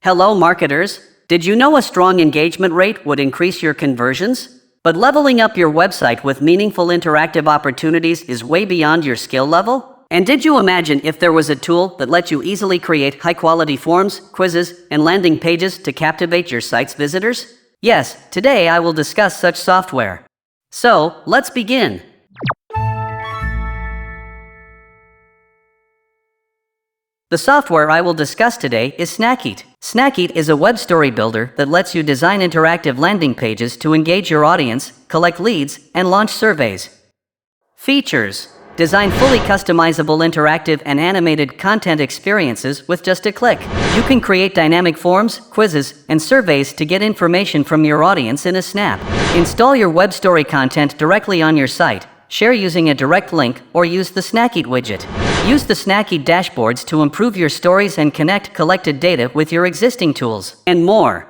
Hello marketers! Did you know a strong engagement rate would increase your conversions? But leveling up your website with meaningful interactive opportunities is way beyond your skill level? And did you imagine if there was a tool that lets you easily create high-quality forms, quizzes, and landing pages to captivate your site's visitors? Yes, today I will discuss such software. So, let's begin. The software I will discuss today is Snackeet. Snackeet is a web story builder that lets you design interactive landing pages to engage your audience, collect leads, and launch surveys. Features: design fully customizable interactive and animated content experiences with just a click. You can create dynamic forms, quizzes, and surveys to get information from your audience in a snap. Install your web story content directly on your site, share using a direct link, or use the Snackeet widget. Use the Snackeet dashboards to improve your stories and connect collected data with your existing tools, and more.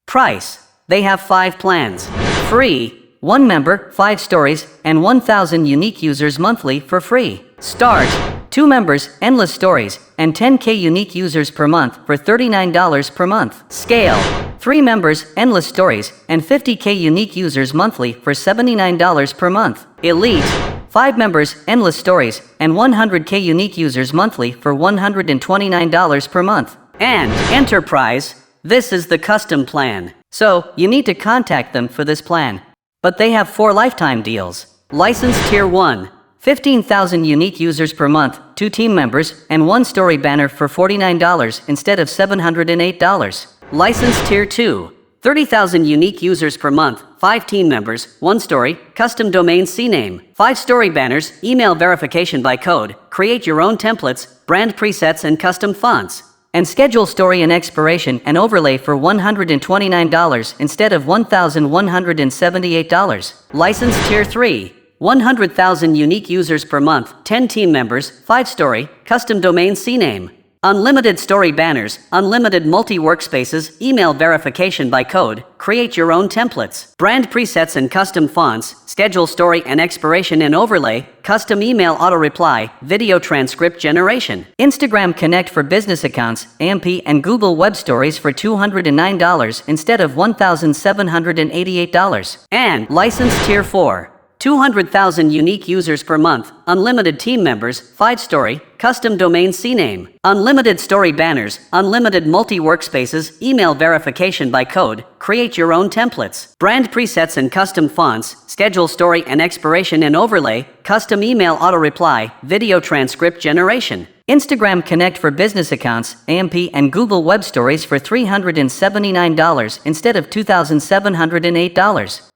Price: they have 5 plans. Free: 1 member, 5 stories, and 1,000 unique users monthly for free. Start: 2 members, endless stories, and 10K unique users per month for $39 per month. Scale: 3 members, endless stories, and 50K unique users monthly for $79 per month. Elite: 5 members, endless stories, and 100K unique users monthly for $129 per month. And Enterprise: this is the custom plan. So, you need to contact them for this plan. But they have 4 lifetime deals. License Tier 1: 15,000 unique users per month, 2 team members, and 1 story banner for $49 instead of $708. License Tier 2: 30,000 unique users per month, 5 team members, 1 story, custom domain CNAME, 5 story banners, email verification by code, create your own templates, brand presets and custom fonts, and schedule story and expiration and overlay for $129 instead of $1,178. License Tier 3: 100,000 unique users per month, 10 team members, 5 story, custom domain CNAME, unlimited story banners, unlimited multi-workspaces, email verification by code, create your own templates, brand presets and custom fonts, schedule story and expiration and overlay, custom email auto-reply, video transcript generation, Instagram Connect for business accounts, AMP and Google Web Stories for $209 instead of $1,788. And License Tier 4: 200,000 unique users per month, unlimited team members, 5 story, custom domain CNAME, unlimited story banners, unlimited multi-workspaces, email verification by code, create your own templates, brand presets and custom fonts, schedule story and expiration and overlay, custom email auto-reply, video transcript generation, Instagram Connect for business accounts, AMP and Google Web Stories for $379 instead of $2,708.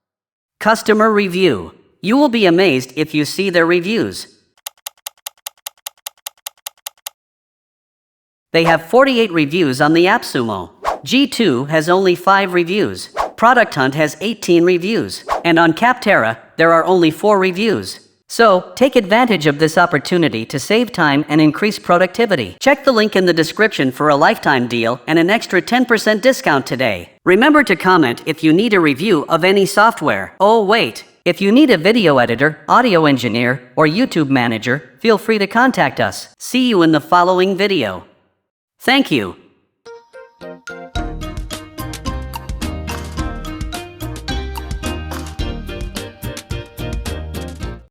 Customer review: you will be amazed if you see their reviews. They have 48 reviews on the Appsumo. G2 has only 5 reviews. Product Hunt has 18 reviews. And on Capterra, there are only 4 reviews. So, take advantage of this opportunity to save time and increase productivity. Check the link in the description for a lifetime deal and an extra 10% discount today. Remember to comment if you need a review of any software. Oh wait, if you need a video editor, audio engineer, or YouTube manager, feel free to contact us. See you in the following video. Thank you.